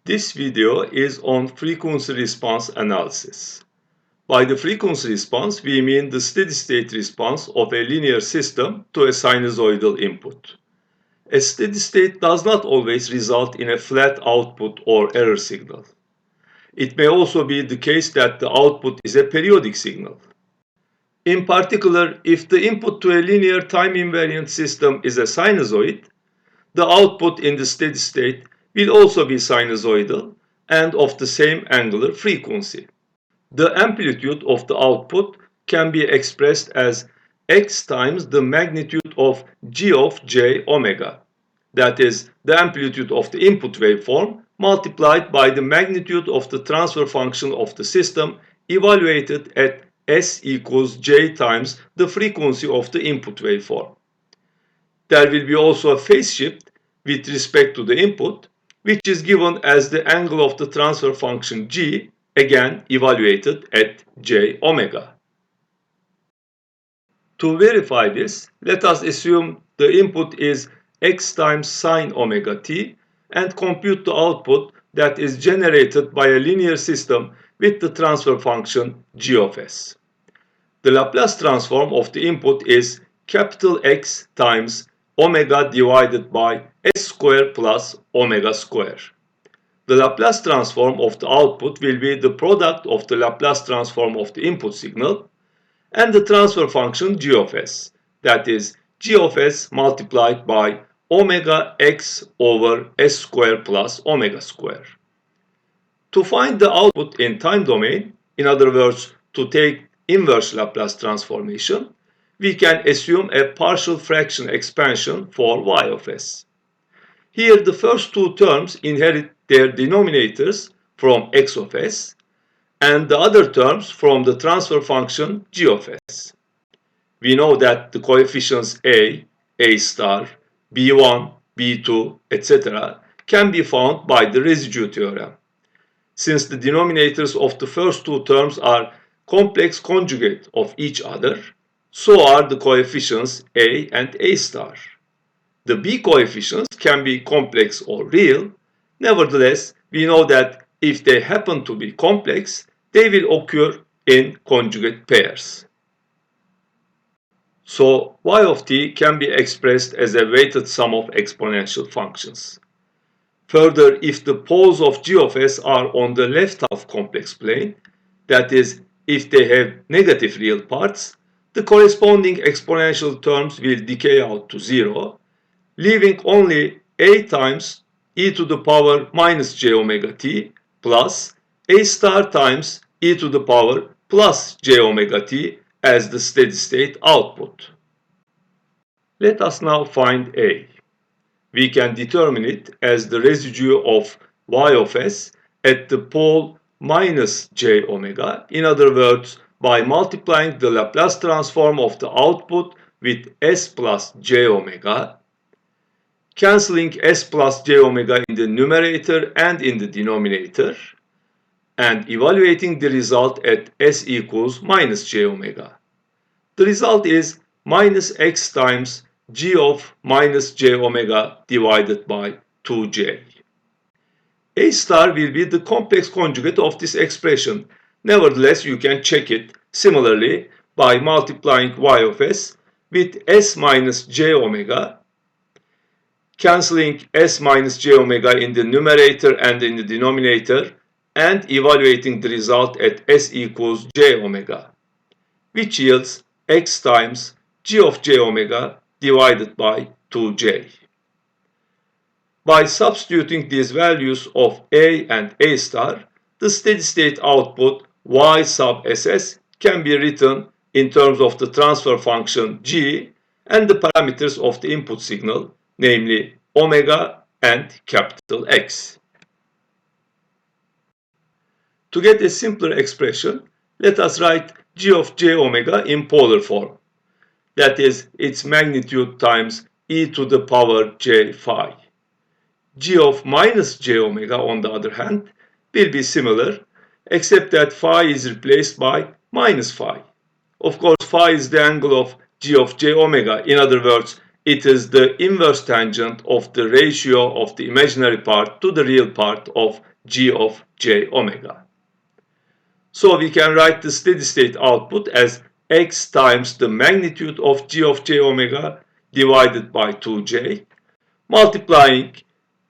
This video is on frequency response analysis. By the frequency response, we mean the steady-state response of a linear system to a sinusoidal input. A steady state does not always result in a flat output or error signal. It may also be the case that the output is a periodic signal. In particular, if the input to a linear time-invariant system is a sinusoid, the output in the steady state will also be sinusoidal and of the same angular frequency. The amplitude of the output can be expressed as x times the magnitude of g of j omega. That is, the amplitude of the input waveform multiplied by the magnitude of the transfer function of the system evaluated at s equals j times the frequency of the input waveform. There will be also a phase shift with respect to the input, which is given as the angle of the transfer function g, again evaluated at j omega. To verify this, let us assume the input is x times sine omega t and compute the output that is generated by a linear system with the transfer function g of s. The Laplace transform of the input is capital X times omega divided by s square plus omega square. The Laplace transform of the output will be the product of the Laplace transform of the input signal and the transfer function g of s, that is g of s multiplied by omega x over s square plus omega square. To find the output in time domain, in other words, to take inverse Laplace transformation, we can assume a partial fraction expansion for y of s. Here the first two terms inherit their denominators from x of s and the other terms from the transfer function g of s. We know that the coefficients a star, b1, b2, etc. can be found by the residue theorem. Since the denominators of the first two terms are complex conjugate of each other, so are the coefficients a and a star. The b coefficients can be complex or real. Nevertheless, we know that if they happen to be complex, they will occur in conjugate pairs. So y of t can be expressed as a weighted sum of exponential functions. Further, if the poles of g of s are on the left half complex plane, that is, if they have negative real parts, the corresponding exponential terms will decay out to zero, leaving only a times e to the power minus j omega t plus a star times e to the power plus j omega t as the steady state output. Let us now find a. We can determine it as the residue of y of s at the pole minus j omega, in other words, by multiplying the Laplace transform of the output with s plus j omega, cancelling s plus j omega in the numerator and in the denominator, and evaluating the result at s equals minus j omega. The result is minus x times g of minus j omega divided by 2j. A star will be the complex conjugate of this expression. Nevertheless, you can check it similarly by multiplying y of s with s minus j omega, cancelling s minus j omega in the numerator and in the denominator, and evaluating the result at s equals j omega, which yields x times g of j omega divided by 2j. By substituting these values of a and a star, the steady-state output y sub ss can be written in terms of the transfer function g and the parameters of the input signal, namely omega and capital X. To get a simpler expression, let us write g of j omega in polar form. That is, its magnitude times e to the power j phi. G of minus j omega, on the other hand, will be similar, except that phi is replaced by minus phi. Of course, phi is the angle of g of j omega, in other words, it is the inverse tangent of the ratio of the imaginary part to the real part of g of j omega. So we can write the steady state output as x times the magnitude of g of j omega divided by 2j, multiplying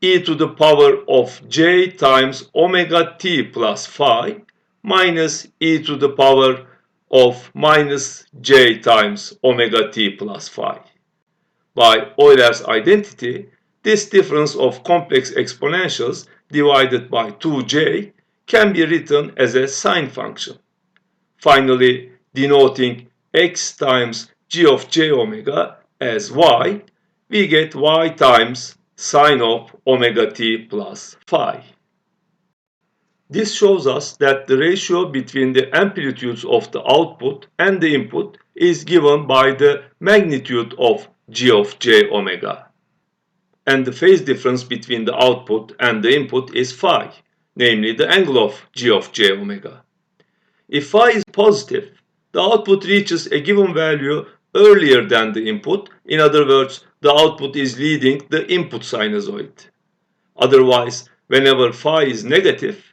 e to the power of j times omega t plus phi minus e to the power of minus j times omega t plus phi. By Euler's identity, this difference of complex exponentials divided by 2j can be written as a sine function. Finally, denoting x times g of j omega as y, we get y times sine of omega t plus phi. This shows us that the ratio between the amplitudes of the output and the input is given by the magnitude of g of j omega. And the phase difference between the output and the input is phi, namely the angle of g of j omega. If phi is positive, the output reaches a given value earlier than the input. In other words, the output is leading the input sinusoid. Otherwise, whenever phi is negative,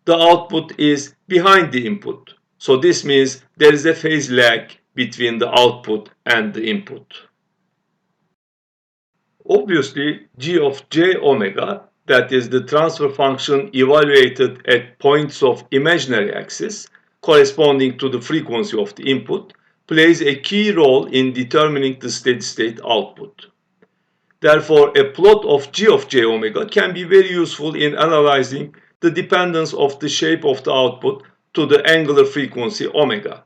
the output is behind the input. So this means there is a phase lag between the output and the input. Obviously, g of j omega, that is the transfer function evaluated at points of imaginary axis corresponding to the frequency of the input, plays a key role in determining the steady-state output. Therefore, a plot of g of j omega can be very useful in analyzing the dependence of the shape of the output to the angular frequency omega.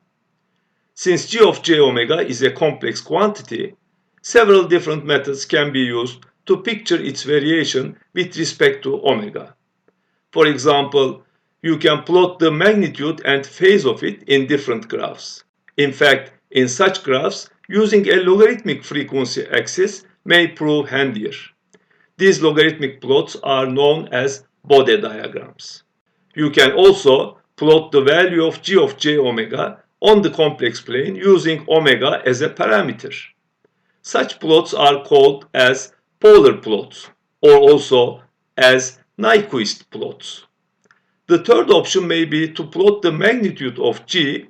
Since g of j omega is a complex quantity, several different methods can be used to picture its variation with respect to omega. For example, you can plot the magnitude and phase of it in different graphs. In fact, in such graphs, using a logarithmic frequency axis may prove handier. These logarithmic plots are known as Bode diagrams. You can also plot the value of g of j omega on the complex plane using omega as a parameter. Such plots are called as polar plots or also as Nyquist plots. The third option may be to plot the magnitude of g,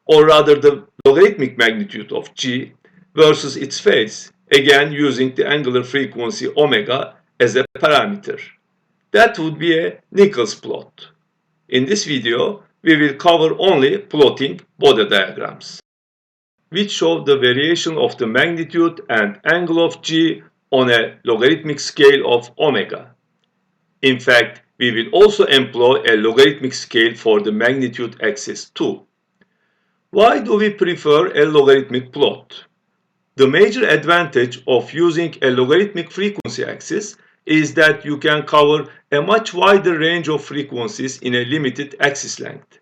or rather the logarithmic magnitude of g, versus its phase, again using the angular frequency omega as a parameter. That would be a Nichols plot. In this video, we will cover only plotting Bode diagrams, which show the variation of the magnitude and angle of g on a logarithmic scale of omega. In fact, we will also employ a logarithmic scale for the magnitude axis too. Why do we prefer a logarithmic plot? The major advantage of using a logarithmic frequency axis is that you can cover a much wider range of frequencies in a limited axis length.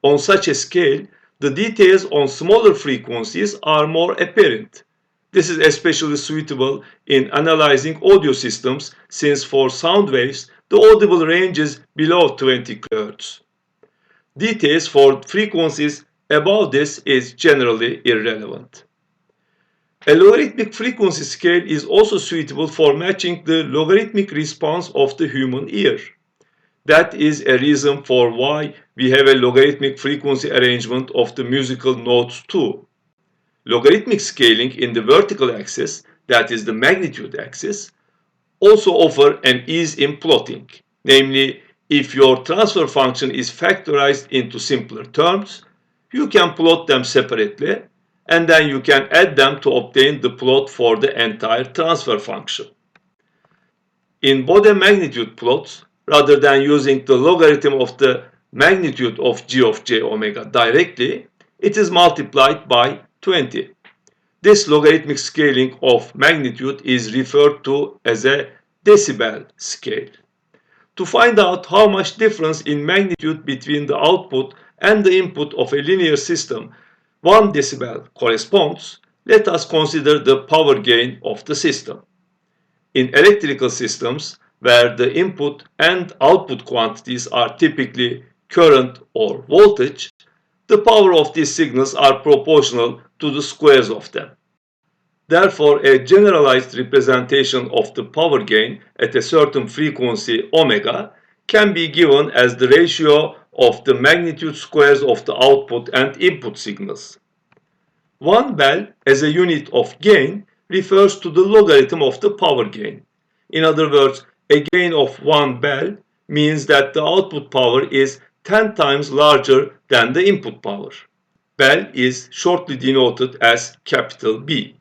On such a scale, the details on smaller frequencies are more apparent. This is especially suitable in analyzing audio systems since for sound waves, the audible range is below 20 kHz. Details for frequencies above this is generally irrelevant. A logarithmic frequency scale is also suitable for matching the logarithmic response of the human ear. That is a reason for why we have a logarithmic frequency arrangement of the musical notes too. Logarithmic scaling in the vertical axis, that is the magnitude axis, also offer an ease in plotting. Namely, if your transfer function is factorized into simpler terms, you can plot them separately and then you can add them to obtain the plot for the entire transfer function. In Bode magnitude plots, rather than using the logarithm of the magnitude of g of j omega directly, it is multiplied by 20. This logarithmic scaling of magnitude is referred to as a decibel scale. To find out how much difference in magnitude between the output and the input of a linear system 1 decibel corresponds, let us consider the power gain of the system. In electrical systems, where the input and output quantities are typically current or voltage, the power of these signals are proportional to the squares of them. Therefore, a generalized representation of the power gain at a certain frequency omega can be given as the ratio of the magnitude squares of the output and input signals. 1 bell as a unit of gain refers to the logarithm of the power gain. In other words, a gain of 1 bell means that the output power is 10 times larger than the input power. Bell is shortly denoted as capital B.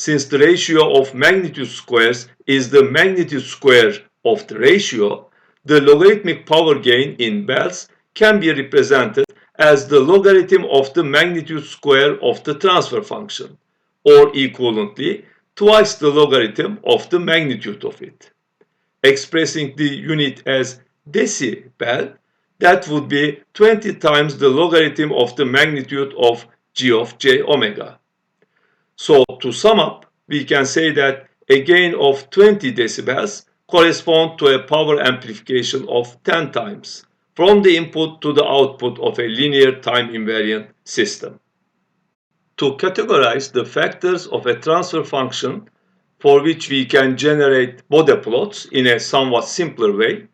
Since the ratio of magnitude squares is the magnitude square of the ratio, the logarithmic power gain in bells can be represented as the logarithm of the magnitude square of the transfer function, or equivalently, twice the logarithm of the magnitude of it. Expressing the unit as decibel, that would be 20 times the logarithm of the magnitude of g of j omega. So to sum up, we can say that a gain of 20 decibels corresponds to a power amplification of 10 times from the input to the output of a linear time invariant system. To categorize the factors of a transfer function for which we can generate Bode plots in a somewhat simpler way,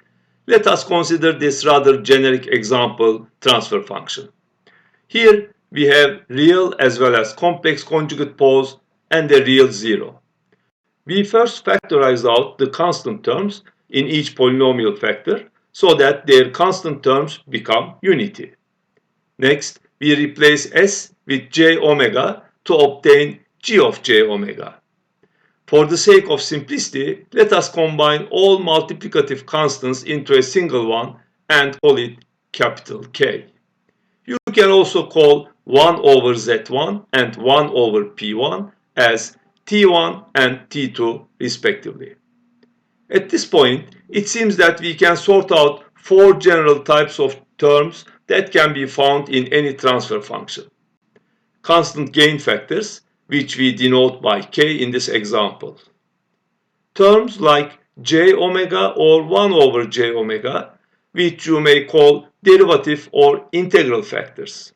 let us consider this rather generic example transfer function. Here we have real as well as complex conjugate poles and a real zero. We first factorize out the constant terms in each polynomial factor so that their constant terms become unity. Next, we replace s with j omega to obtain g of j omega. For the sake of simplicity, let us combine all multiplicative constants into a single one and call it capital K. You can also call 1 over z1 and 1 over p1 as t1 and t2 respectively. At this point, it seems that we can sort out 4 general types of terms that can be found in any transfer function. Constant gain factors, which we denote by k in this example. Terms like j omega or 1 over j omega, which you may call derivative or integral factors.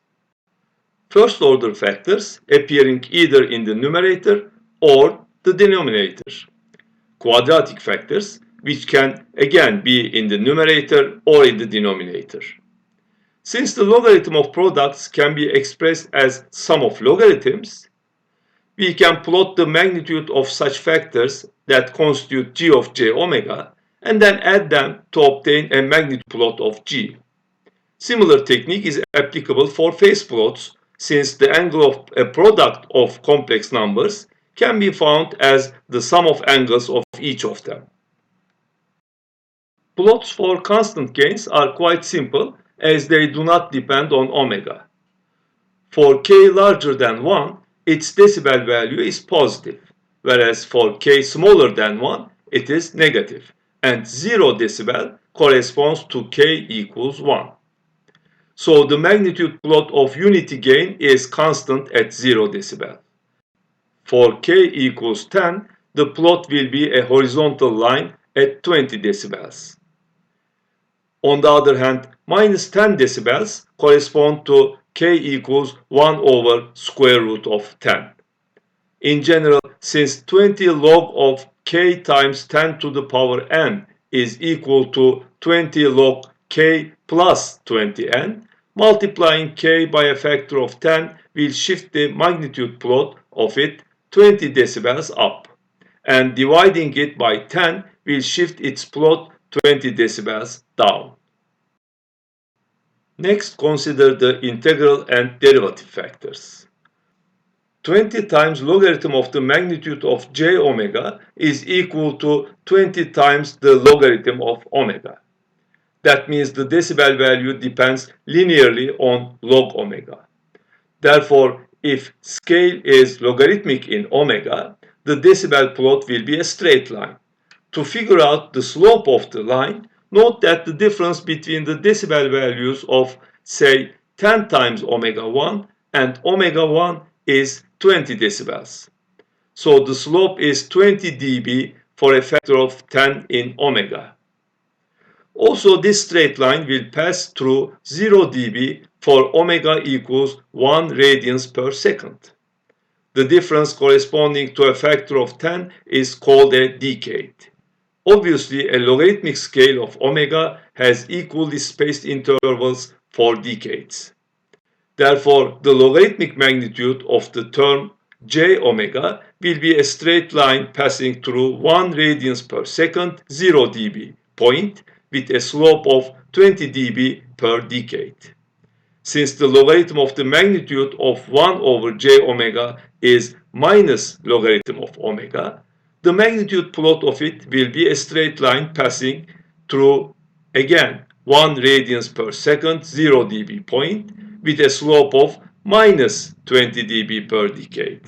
First order factors appearing either in the numerator or the denominator. Quadratic factors, which can again be in the numerator or in the denominator. Since the logarithm of products can be expressed as sum of logarithms, we can plot the magnitude of such factors that constitute g of j omega and then add them to obtain a magnitude plot of g. Similar technique is applicable for phase plots since the angle of a product of complex numbers can be found as the sum of angles of each of them. Plots for constant gains are quite simple as they do not depend on omega. For k larger than 1, its decibel value is positive, whereas for k smaller than 1, it is negative, and 0 decibel corresponds to k equals 1. So the magnitude plot of unity gain is constant at 0 decibel. For k equals 10, the plot will be a horizontal line at 20 decibels. On the other hand, minus 10 decibels correspond to k equals 1 over square root of 10. In general, since 20 log of k times 10 to the power n is equal to 20 log k plus 20n, multiplying k by a factor of 10 will shift the magnitude plot of it 20 decibels up, and dividing it by 10 will shift its plot 20 decibels down. Next, consider the integral and derivative factors. 20 times logarithm of the magnitude of j omega is equal to 20 times the logarithm of omega. That means the decibel value depends linearly on log omega. Therefore, if scale is logarithmic in omega, the decibel plot will be a straight line. To figure out the slope of the line, note that the difference between the decibel values of, say, 10 times omega 1 and omega 1 is 20 decibels. So the slope is 20 dB for a factor of 10 in omega. Also, this straight line will pass through 0 dB for omega equals 1 radians per second. The difference corresponding to a factor of 10 is called a decade. Obviously, a logarithmic scale of omega has equally spaced intervals for decades. Therefore, the logarithmic magnitude of the term j omega will be a straight line passing through 1 radians per second 0 dB point with a slope of 20 dB per decade. Since the logarithm of the magnitude of 1 over j omega is minus logarithm of omega, the magnitude plot of it will be a straight line passing through, again, 1 radians per second 0 dB point with a slope of minus 20 dB per decade.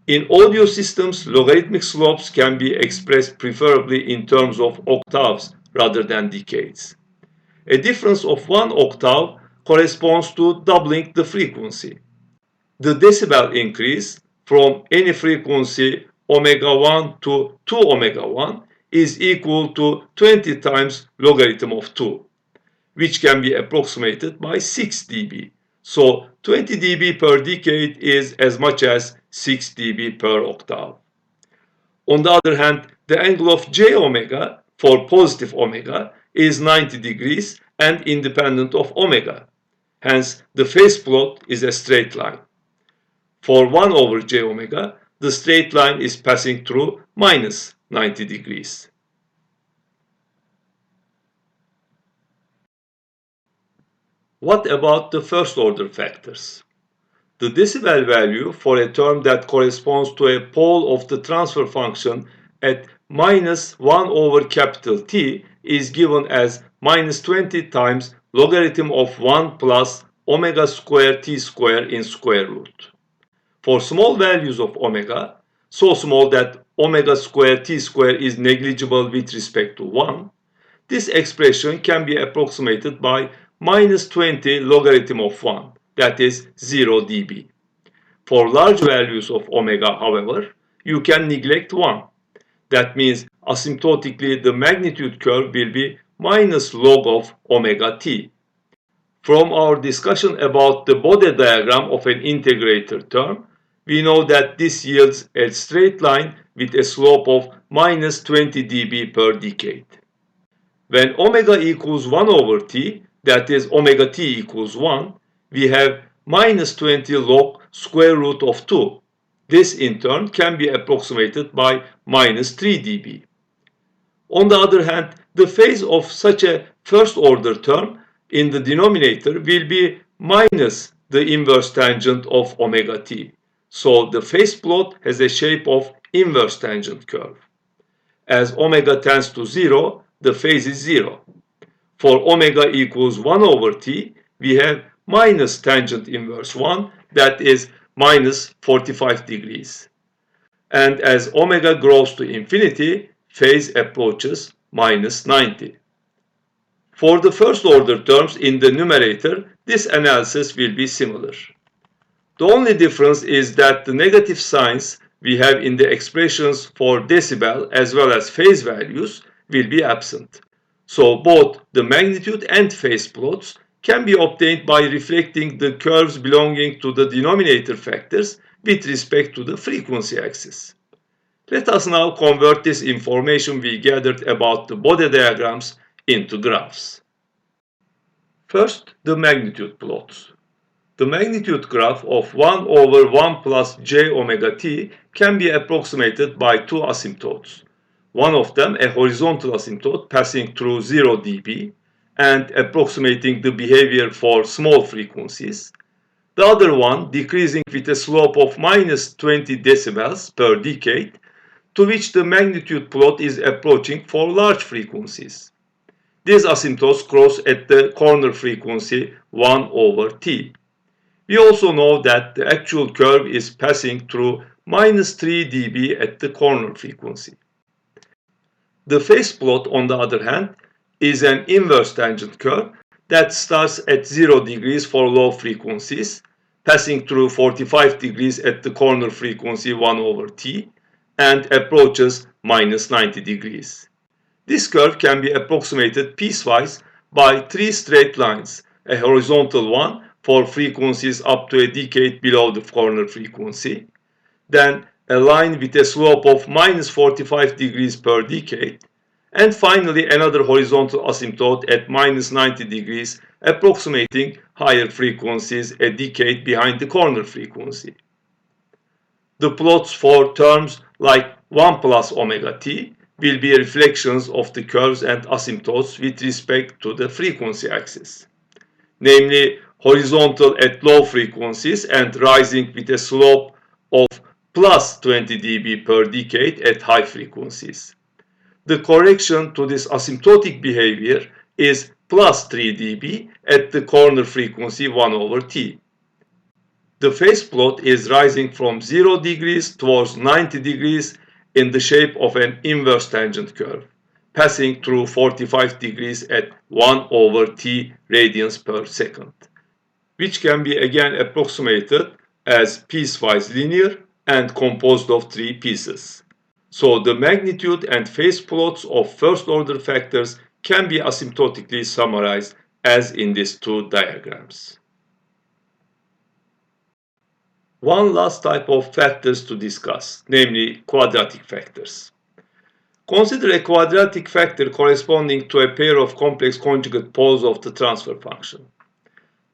In audio systems, logarithmic slopes can be expressed preferably in terms of octaves rather than decades. A difference of 1 octave corresponds to doubling the frequency. The decibel increase from any frequency omega 1 to 2 omega 1 is equal to 20 times logarithm of 2, which can be approximated by 6 dB. So 20 dB per decade is as much as 6 dB per octave. On the other hand, the angle of j omega for positive omega is 90 degrees and independent of omega. Hence, the phase plot is a straight line. For 1 over j omega, the straight line is passing through minus 90 degrees. What about the first order factors? The decibel value for a term that corresponds to a pole of the transfer function at minus 1 over capital T is given as minus 20 times logarithm of 1 plus omega square t square in square root. For small values of omega, so small that omega square t square is negligible with respect to 1, this expression can be approximated by minus 20 logarithm of 1, that is 0 dB. For large values of omega, however, you can neglect 1. That means asymptotically the magnitude curve will be minus log of omega t. From our discussion about the Bode diagram of an integrator term, we know that this yields a straight line with a slope of minus 20 dB per decade. When omega equals 1 over t, that is omega t equals 1, we have minus 20 log square root of 2. This in turn can be approximated by minus 3 dB. On the other hand, the phase of such a first order term in the denominator will be minus the inverse tangent of omega t. So the phase plot has a shape of inverse tangent curve. As omega tends to 0, the phase is 0. For omega equals 1 over t, we have minus tangent inverse 1, that is minus 45 degrees. And as omega grows to infinity, phase approaches minus 90. For the first order terms in the numerator, this analysis will be similar. The only difference is that the negative signs we have in the expressions for decibel as well as phase values will be absent. So both the magnitude and phase plots can be obtained by reflecting the curves belonging to the denominator factors with respect to the frequency axis. Let us now convert this information we gathered about the Bode diagrams into graphs. First, the magnitude plots. The magnitude graph of 1 over 1 plus j omega t can be approximated by two asymptotes. One of them a horizontal asymptote passing through 0 dB and approximating the behavior for small frequencies. The other one decreasing with a slope of minus 20 decibels per decade, to which the magnitude plot is approaching for large frequencies. These asymptotes cross at the corner frequency 1 over t. We also know that the actual curve is passing through minus 3 dB at the corner frequency. The phase plot, on the other hand, is an inverse tangent curve that starts at 0 degrees for low frequencies, passing through 45 degrees at the corner frequency 1 over t, and approaches minus 90 degrees. This curve can be approximated piecewise by three straight lines, a horizontal one for frequencies up to a decade below the corner frequency, then a line with a slope of minus 45 degrees per decade, and finally another horizontal asymptote at minus 90 degrees approximating higher frequencies a decade behind the corner frequency. The plots for terms like 1 plus omega t will be reflections of the curves and asymptotes with respect to the frequency axis, namely horizontal at low frequencies and rising with a slope of plus 20 dB per decade at high frequencies. The correction to this asymptotic behavior is plus 3 dB at the corner frequency 1 over t. The phase plot is rising from 0 degrees towards 90 degrees in the shape of an inverse tangent curve, passing through 45 degrees at 1 over t radians per second, which can be again approximated as piecewise linear and composed of 3 pieces. So the magnitude and phase plots of first-order factors can be asymptotically summarized as in these two diagrams. One last type of factors to discuss, namely quadratic factors. Consider a quadratic factor corresponding to a pair of complex conjugate poles of the transfer function.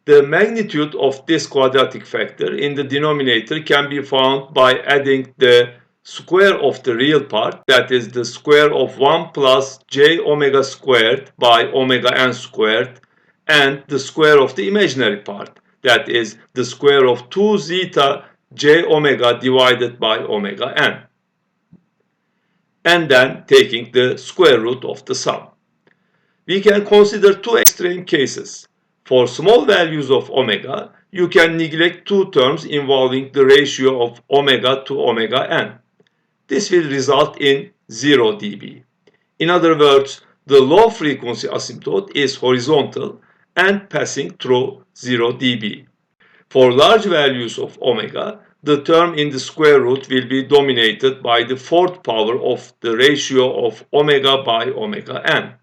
The magnitude of this quadratic factor in the denominator can be found by adding the square of the real part, that is the square of 1 plus j omega squared by omega n squared, and the square of the imaginary part, that is the square of 2 zeta j omega divided by omega n, and then taking the square root of the sum. We can consider two extreme cases. For small values of omega, you can neglect two terms involving the ratio of omega to omega n. This will result in 0 dB. In other words, the low frequency asymptote is horizontal and passing through 0 dB. For large values of omega, the term in the square root will be dominated by the fourth power of the ratio of omega by omega n.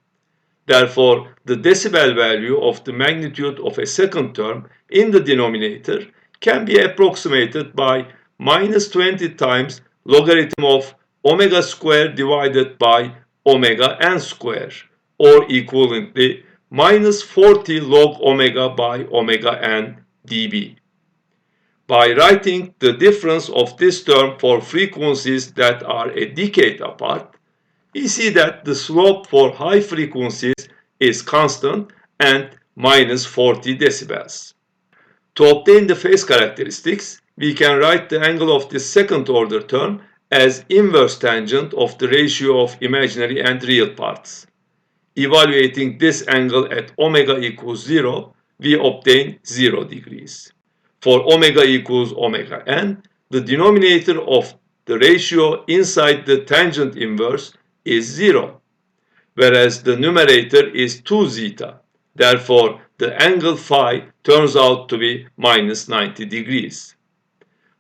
Therefore, the decibel value of the magnitude of a second term in the denominator can be approximated by minus 20 times logarithm of omega squared divided by omega n squared, or equivalently minus 40 log omega by omega n dB. By writing the difference of this term for frequencies that are a decade apart, we see that the slope for high frequencies is constant and minus 40 decibels. To obtain the phase characteristics, we can write the angle of this second order term as inverse tangent of the ratio of imaginary and real parts. Evaluating this angle at omega equals 0, we obtain 0 degrees. For omega equals omega n, the denominator of the ratio inside the tangent inverse is 0, whereas the numerator is 2 zeta. Therefore, the angle phi turns out to be minus 90 degrees.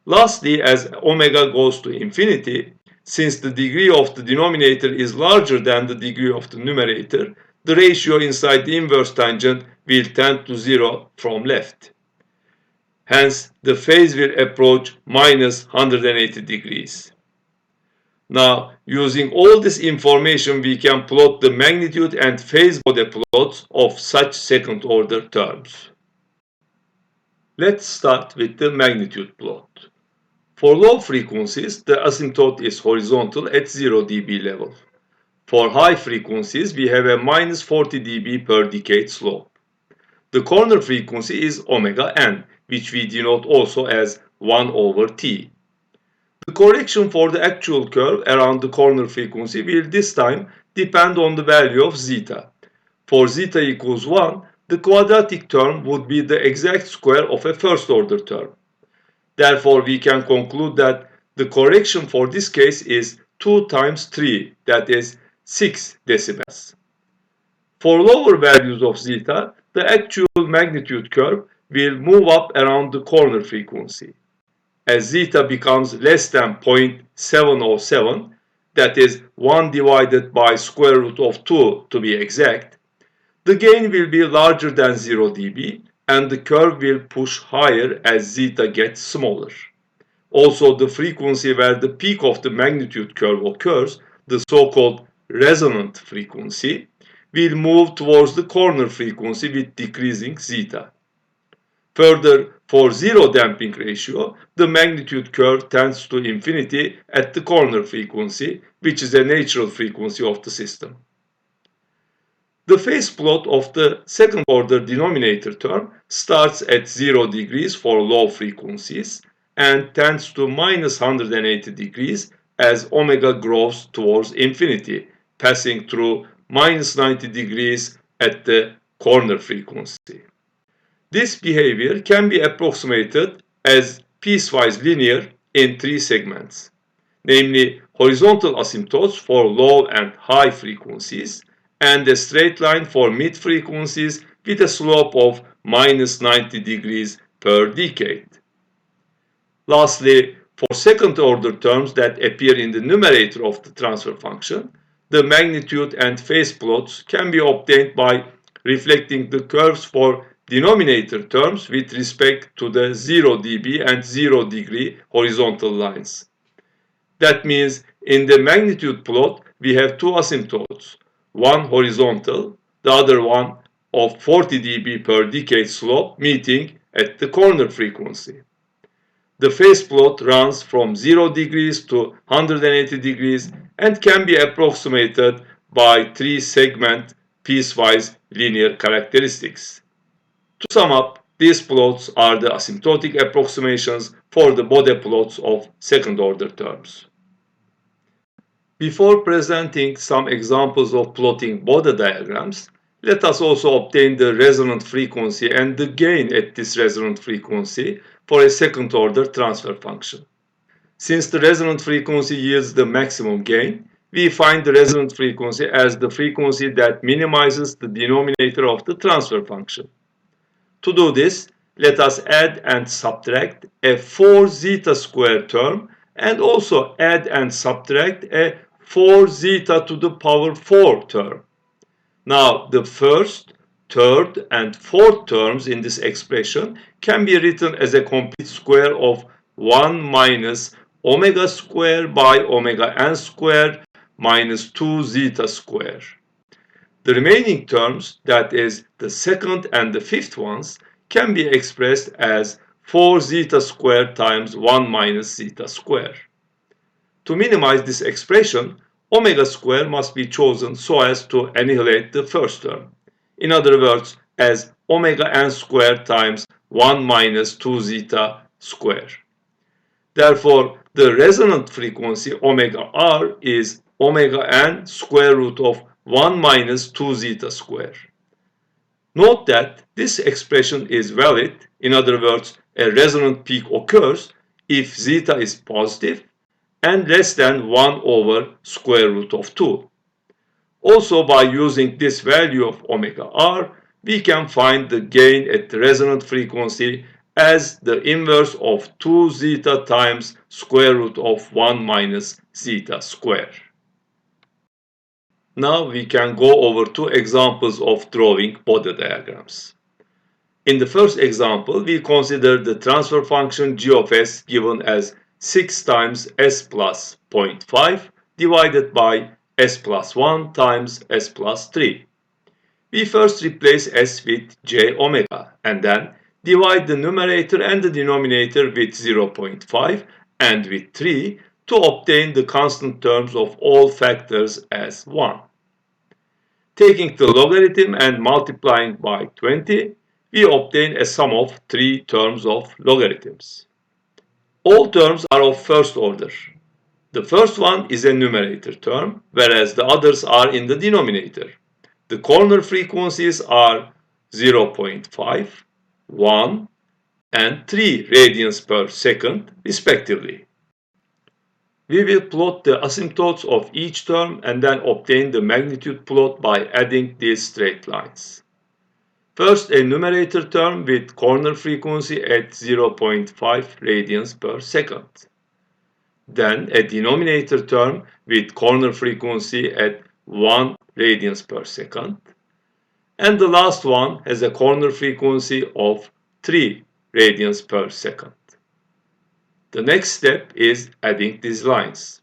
Lastly, as omega goes to infinity, since the degree of the denominator is larger than the degree of the numerator, the ratio inside the inverse tangent will tend to 0 from left. Hence, the phase will approach minus 180 degrees. Now, using all this information, we can plot the magnitude and phase Bode plots of such second-order terms. Let's start with the magnitude plot. For low frequencies, the asymptote is horizontal at 0 dB level. For high frequencies, we have a minus 40 dB per decade slope. The corner frequency is omega n, which we denote also as 1 over t. The correction for the actual curve around the corner frequency will this time depend on the value of zeta. For zeta equals 1, the quadratic term would be the exact square of a first-order term. Therefore, we can conclude that the correction for this case is 2 times 3, that is 6 decibels. For lower values of zeta, the actual magnitude curve will move up around the corner frequency. As zeta becomes less than 0.707, that is 1 divided by square root of 2 to be exact, the gain will be larger than 0 dB and the curve will push higher as zeta gets smaller. Also, the frequency where the peak of the magnitude curve occurs, the so-called resonant frequency, will move towards the corner frequency with decreasing zeta. Further, for zero damping ratio, the magnitude curve tends to infinity at the corner frequency, which is a natural frequency of the system. The phase plot of the second order denominator term starts at 0 degrees for low frequencies and tends to minus 180 degrees as omega grows towards infinity, passing through minus 90 degrees at the corner frequency. This behavior can be approximated as piecewise linear in three segments, namely horizontal asymptotes for low and high frequencies, and a straight line for mid frequencies with a slope of minus 90 degrees per decade. Lastly, for second order terms that appear in the numerator of the transfer function, the magnitude and phase plots can be obtained by reflecting the curves for denominator terms with respect to the 0 dB and 0 degree horizontal lines. That means in the magnitude plot we have two asymptotes, one horizontal, the other one of 40 dB per decade slope meeting at the corner frequency. The phase plot runs from 0 degrees to 180 degrees and can be approximated by three-segment piecewise linear characteristics. To sum up, these plots are the asymptotic approximations for the Bode plots of second-order terms. Before presenting some examples of plotting Bode diagrams, let us also obtain the resonant frequency and the gain at this resonant frequency for a second-order transfer function. Since the resonant frequency yields the maximum gain, we find the resonant frequency as the frequency that minimizes the denominator of the transfer function. To do this, let us add and subtract a 4 zeta square term and also add and subtract a 4 zeta to the power 4 term. Now, the first, third, and fourth terms in this expression can be written as a complete square of 1 minus omega square by omega n square minus 2 zeta square. The remaining terms, that is, the second and the fifth ones, can be expressed as 4 zeta square times 1 minus zeta square. To minimize this expression, omega square must be chosen so as to annihilate the first term. In other words, as omega n square times 1 minus 2 zeta square. Therefore, the resonant frequency omega r is omega n square root of 1 minus 2 zeta square. Note that this expression is valid, in other words, a resonant peak occurs if zeta is positive and less than 1 over square root of 2. Also, by using this value of omega r, we can find the gain at the resonant frequency as the inverse of 2 zeta times square root of 1 minus zeta square. Now we can go over two examples of drawing Bode diagrams. In the first example, we consider the transfer function g of s given as 6 times s plus 0.5 divided by s plus 1 times s plus 3. We first replace s with j omega and then divide the numerator and the denominator with 0.5 and with 3 to obtain the constant terms of all factors as 1. Taking the logarithm and multiplying by 20, we obtain a sum of 3 terms of logarithms. All terms are of first order. The first one is a numerator term, whereas the others are in the denominator. The corner frequencies are 0.5, 1, and 3 radians per second, respectively. We will plot the asymptotes of each term and then obtain the magnitude plot by adding these straight lines. First, a numerator term with corner frequency at 0.5 radians per second. Then a denominator term with corner frequency at 1 radians per second. And the last one has a corner frequency of 3 radians per second. The next step is adding these lines.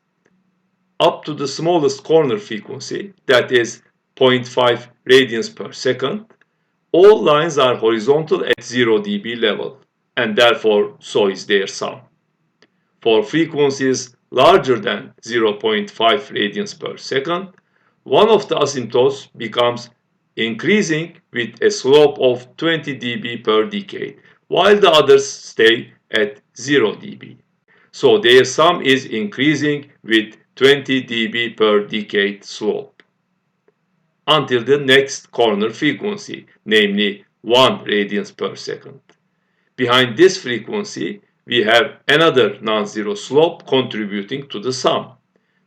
Up to the smallest corner frequency, that is 0.5 radians per second, all lines are horizontal at 0 dB level, and therefore so is their sum. For frequencies larger than 0.5 radians per second, one of the asymptotes becomes increasing with a slope of 20 dB per decade, while the others stay at 0 dB. So their sum is increasing with 20 dB per decade slope until the next corner frequency, namely 1 radians per second. Behind this frequency, we have another non-zero slope contributing to the sum.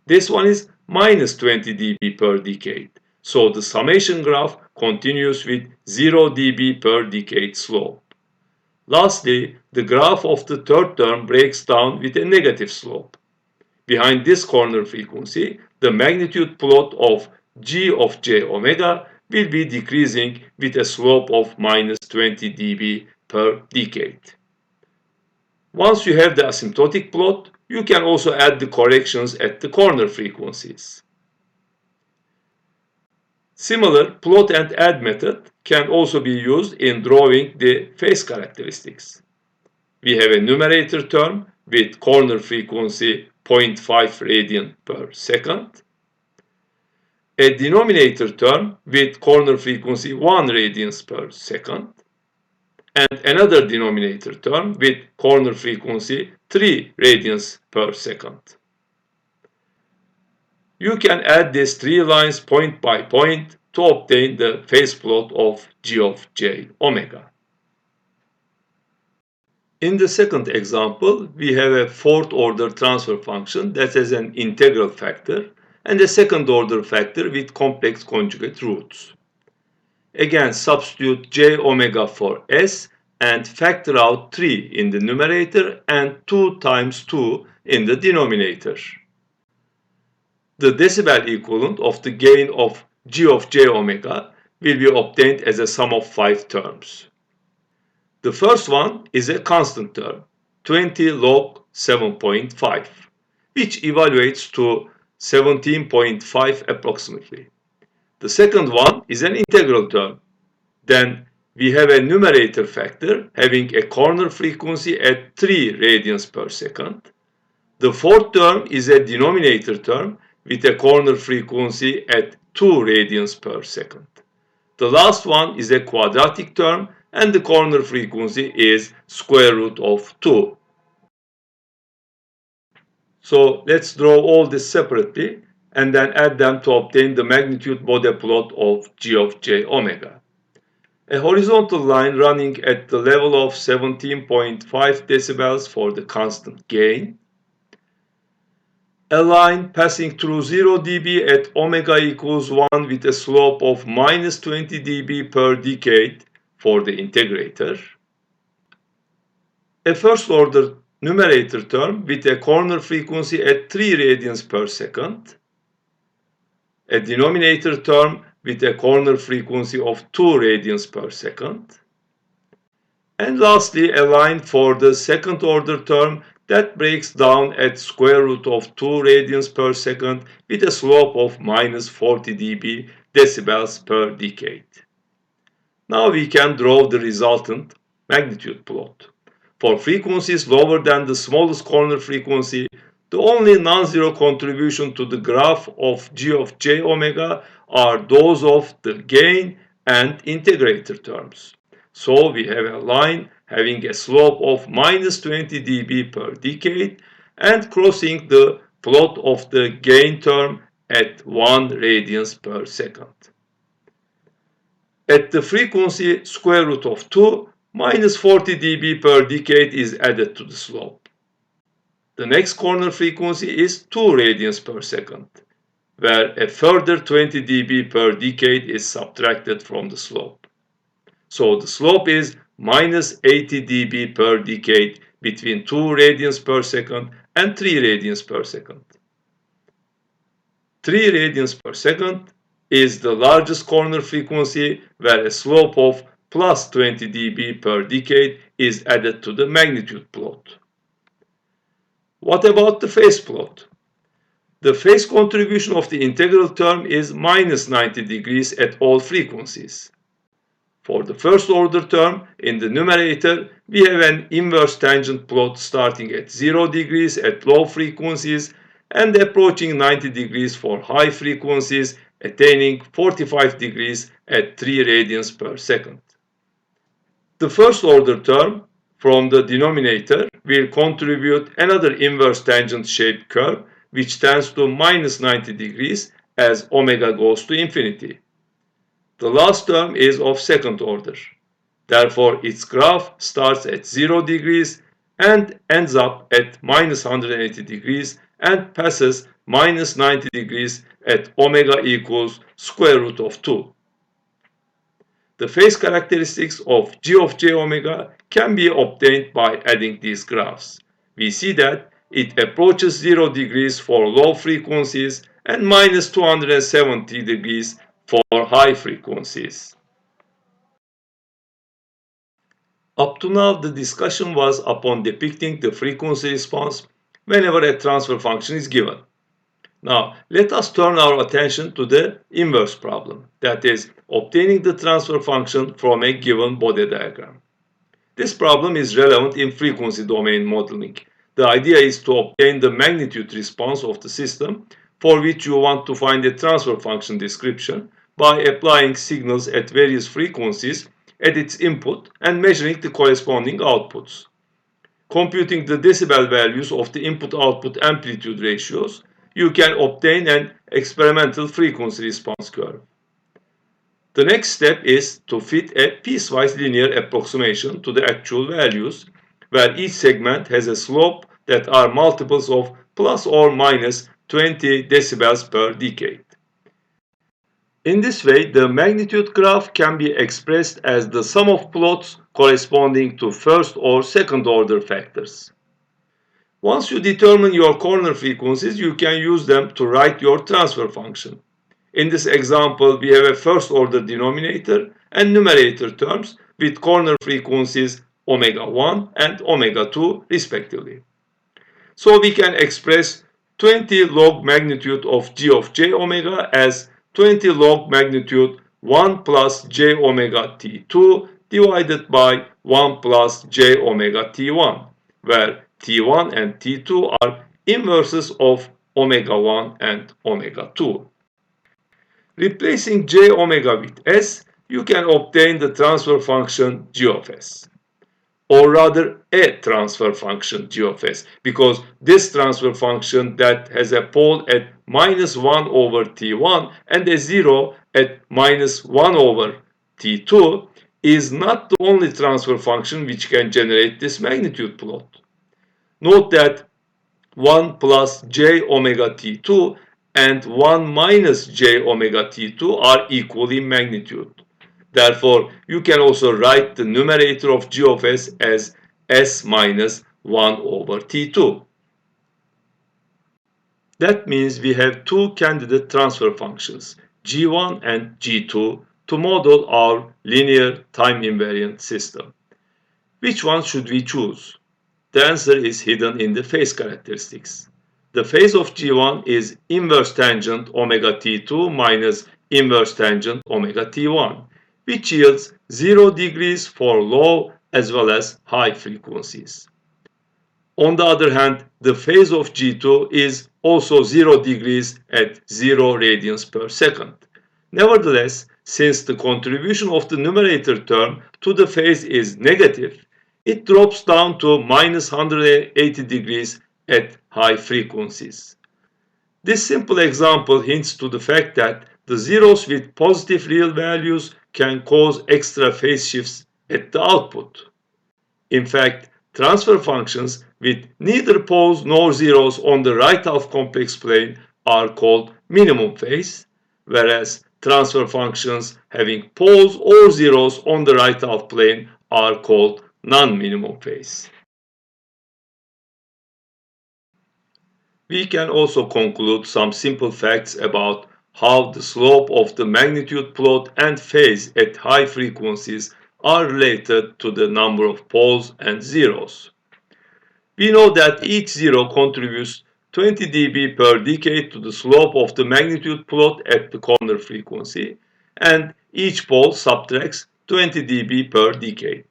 This one is minus 20 dB per decade. So the summation graph continues with 0 dB per decade slope. Lastly, the graph of the third term breaks down with a negative slope. Behind this corner frequency, the magnitude plot of g of j omega will be decreasing with a slope of minus 20 dB per decade. Once you have the asymptotic plot, you can also add the corrections at the corner frequencies. Similar plot and add method can also be used in drawing the phase characteristics. We have a numerator term with corner frequency 0.5 radian per second, a denominator term with corner frequency 1 radians per second, and another denominator term with corner frequency 3 radians per second. You can add these three lines point by point to obtain the phase plot of g of j omega. In the second example, we have a fourth order transfer function that has an integral factor and a second order factor with complex conjugate roots. Again, substitute j omega for s and factor out 3 in the numerator and 2 times 2 in the denominator. The decibel equivalent of the gain of g of j omega will be obtained as a sum of 5 terms. The first one is a constant term, 20 log 7.5, which evaluates to 17.5 approximately. The second one is an integral term. Then we have a numerator factor having a corner frequency at 3 radians per second. The fourth term is a denominator term with a corner frequency at 2 radians per second. The last one is a quadratic term and the corner frequency is square root of 2. So let's draw all this separately and then add them to obtain the magnitude Bode plot of g of j omega. A horizontal line running at the level of 17.5 decibels for the constant gain. A line passing through 0 dB at omega equals 1 with a slope of minus 20 dB per decade for the integrator. A first order numerator term with a corner frequency at 3 radians per second. A denominator term with a corner frequency of 2 radians per second. And lastly, a line for the second order term that breaks down at square root of 2 radians per second with a slope of minus 40 dB decibels per decade. Now we can draw the resultant magnitude plot. For frequencies lower than the smallest corner frequency, the only non-zero contribution to the graph of g of j omega are those of the gain and integrator terms. So we have a line having a slope of minus 20 dB per decade and crossing the plot of the gain term at 1 radians per second. At the frequency square root of 2, minus 40 dB per decade is added to the slope. The next corner frequency is 2 radians per second, where a further 20 dB per decade is subtracted from the slope. So the slope is minus 80 dB per decade between 2 radians per second and 3 radians per second. 3 radians per second is the largest corner frequency where a slope of plus 20 dB per decade is added to the magnitude plot. What about the phase plot? The phase contribution of the integral term is minus 90 degrees at all frequencies. For the first order term, in the numerator, we have an inverse tangent plot starting at 0 degrees at low frequencies and approaching 90 degrees for high frequencies, attaining 45 degrees at 3 radians per second. The first order term from the denominator will contribute another inverse tangent shaped curve which tends to minus 90 degrees as omega goes to infinity. The last term is of second order. Therefore, its graph starts at 0 degrees and ends up at minus 180 degrees and passes minus 90 degrees at omega equals square root of 2. The phase characteristics of g of j omega can be obtained by adding these graphs. We see that it approaches 0 degrees for low frequencies and minus 270 degrees for high frequencies. Up to now, the discussion was upon depicting the frequency response whenever a transfer function is given. Now, let us turn our attention to the inverse problem, that is, obtaining the transfer function from a given Bode diagram. This problem is relevant in frequency domain modeling. The idea is to obtain the magnitude response of the system for which you want to find a transfer function description by applying signals at various frequencies at its input and measuring the corresponding outputs. Computing the decibel values of the input-output amplitude ratios, you can obtain an experimental frequency response curve. The next step is to fit a piecewise linear approximation to the actual values, where each segment has a slope that are multiples of plus or minus 20 decibels per decade. In this way, the magnitude graph can be expressed as the sum of plots corresponding to first or second order factors. Once you determine your corner frequencies, you can use them to write your transfer function. In this example, we have a first order denominator and numerator terms with corner frequencies omega 1 and omega 2 respectively. So we can express 20 log magnitude of g of j omega as 20 log magnitude 1 plus j omega t2 divided by 1 plus j omega t1, where t1 and t2 are inverses of omega 1 and omega 2. Replacing j omega with s, you can obtain the transfer function g of s. Or rather, a transfer function g of s, because this transfer function that has a pole at minus 1 over t1 and a 0 at minus 1 over t2 is not the only transfer function which can generate this magnitude plot. Note that 1 plus j omega t2 and 1 minus j omega t2 are equal in magnitude. Therefore, you can also write the numerator of g of s as s minus 1 over t2. That means we have two candidate transfer functions, g1 and g2, to model our linear time invariant system. Which one should we choose? The answer is hidden in the phase characteristics. The phase of g1 is inverse tangent omega t2 minus inverse tangent omega t1, which yields 0 degrees for low as well as high frequencies. On the other hand, the phase of G2 is also 0 degrees at 0 radians per second. Nevertheless, since the contribution of the numerator term to the phase is negative, it drops down to minus 180 degrees at high frequencies. This simple example hints to the fact that the zeros with positive real values can cause extra phase shifts at the output. In fact, transfer functions with neither poles nor zeros on the right half complex plane are called minimum phase, whereas transfer functions having poles or zeros on the right half plane are called non-minimum phase. We can also conclude some simple facts about how the slope of the magnitude plot and phase at high frequencies are related to the number of poles and zeros. We know that each zero contributes 20 dB per decade to the slope of the magnitude plot at the corner frequency, and each pole subtracts 20 dB per decade.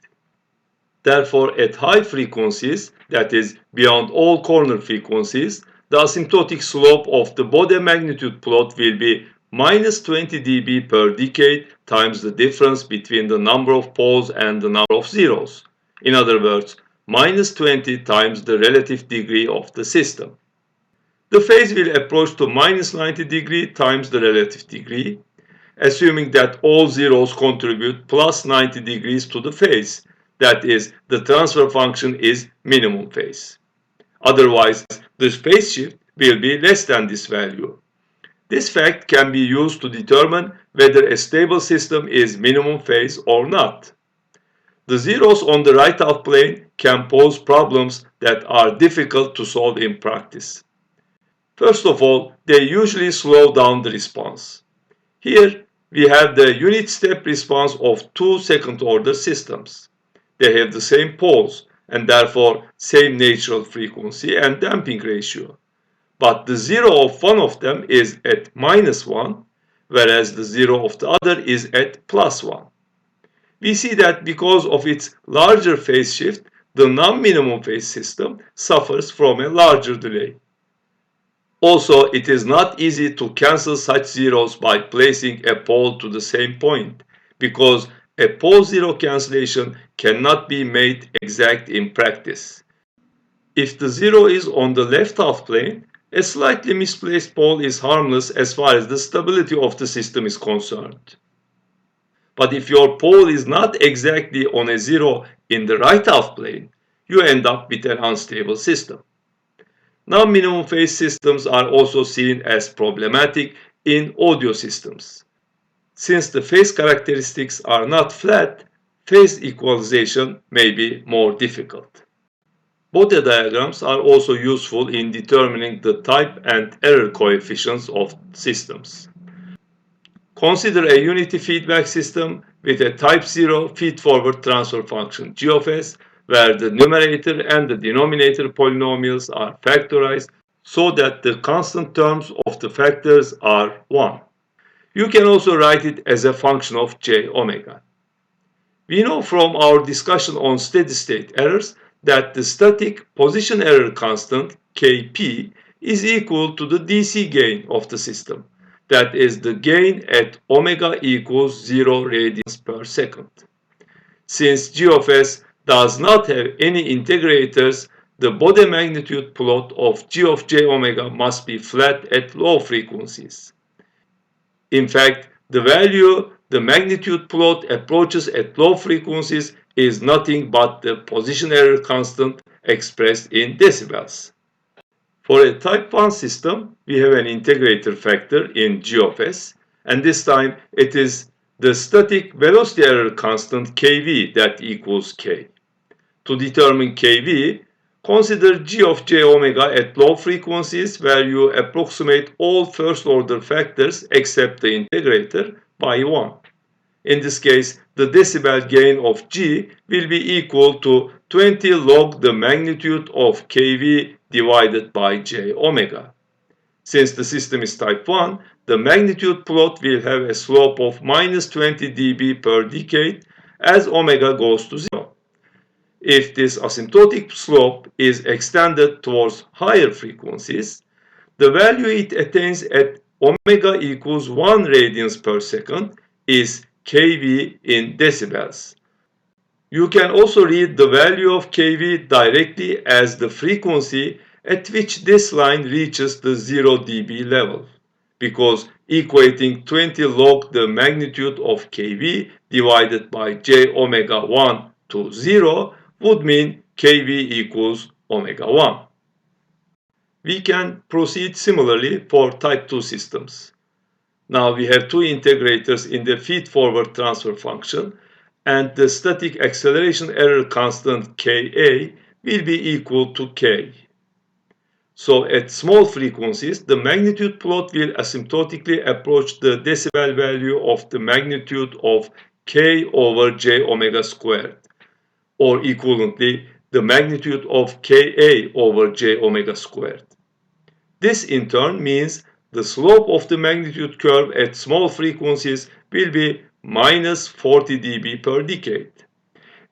Therefore, at high frequencies, that is, beyond all corner frequencies, the asymptotic slope of the Bode magnitude plot will be minus 20 dB per decade times the difference between the number of poles and the number of zeros. In other words, minus 20 times the relative degree of the system. The phase will approach to minus 90 degree times the relative degree, assuming that all zeros contribute plus 90 degrees to the phase. That is, the transfer function is minimum phase. Otherwise, the phase shift will be less than this value. This fact can be used to determine whether a stable system is minimum phase or not. The zeros on the right half plane can pose problems that are difficult to solve in practice. First of all, they usually slow down the response. Here, we have the unit step response of two second-order systems. They have the same poles and therefore same natural frequency and damping ratio. But the zero of one of them is at minus 1, whereas the zero of the other is at plus 1. We see that because of its larger phase shift, the non-minimum phase system suffers from a larger delay. Also, it is not easy to cancel such zeros by placing a pole to the same point, because a pole zero cancellation cannot be made exact in practice. If the zero is on the left half plane, a slightly misplaced pole is harmless as far as the stability of the system is concerned. But if your pole is not exactly on a zero in the right half plane, you end up with an unstable system. Non-minimum phase systems are also seen as problematic in audio systems. Since the phase characteristics are not flat, phase equalization may be more difficult. Bode diagrams are also useful in determining the type and error coefficients of systems. Consider a unity feedback system with a type 0 feed-forward transfer function g of s, where the numerator and the denominator polynomials are factorized so that the constant terms of the factors are 1. You can also write it as a function of j omega. We know from our discussion on steady-state errors that the static position error constant Kp is equal to the DC gain of the system. That is the gain at omega equals 0 radians per second. Since g of s does not have any integrators, the Bode magnitude plot of g of j omega must be flat at low frequencies. In fact, the value the magnitude plot approaches at low frequencies is nothing but the position error constant expressed in decibels. For a type 1 system, we have an integrator factor in g of s, and this time it is the static velocity error constant kV that equals k. To determine kV, consider g of j omega at low frequencies where you approximate all first-order factors except the integrator by 1. In this case, the decibel gain of g will be equal to 20 log the magnitude of kV divided by j omega. Since the system is type 1, the magnitude plot will have a slope of minus 20 dB per decade as omega goes to 0. If this asymptotic slope is extended towards higher frequencies, the value it attains at omega equals 1 radians per second is kV in decibels. You can also read the value of kV directly as the frequency at which this line reaches the 0 dB level, because equating 20 log the magnitude of kV divided by j omega 1 to 0 would mean kV equals omega 1. We can proceed similarly for type 2 systems. Now we have two integrators in the feed-forward transfer function, and the static acceleration error constant Ka will be equal to k. So at small frequencies, the magnitude plot will asymptotically approach the decibel value of the magnitude of k over j omega squared, or equivalently, the magnitude of Ka over j omega squared. This in turn means the slope of the magnitude curve at small frequencies will be minus 40 dB per decade.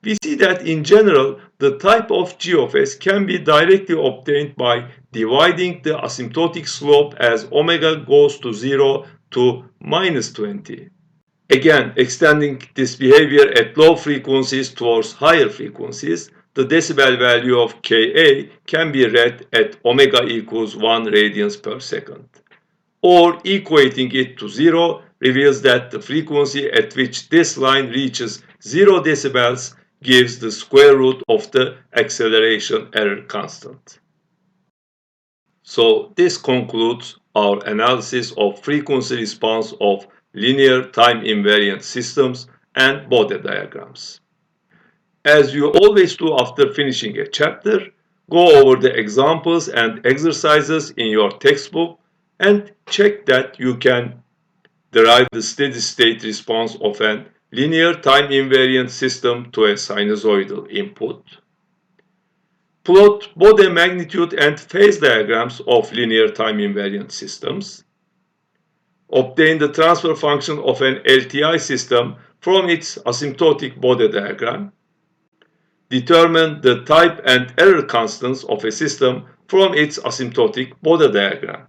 We see that in general, the type of g of s can be directly obtained by dividing the asymptotic slope as omega goes to 0 to minus 20. Again, extending this behavior at low frequencies towards higher frequencies, the decibel value of Ka can be read at omega equals 1 radians per second. Or equating it to 0 reveals that the frequency at which this line reaches 0 decibels gives the square root of the acceleration error constant. So this concludes our analysis of frequency response of linear time invariant systems and Bode diagrams. As you always do after finishing a chapter, go over the examples and exercises in your textbook and check that you can derive the steady state response of an linear time invariant system to a sinusoidal input. Plot Bode magnitude and phase diagrams of linear time invariant systems. Obtain the transfer function of an LTI system from its asymptotic Bode diagram. Determine the type and error constants of a system from its asymptotic Bode diagram.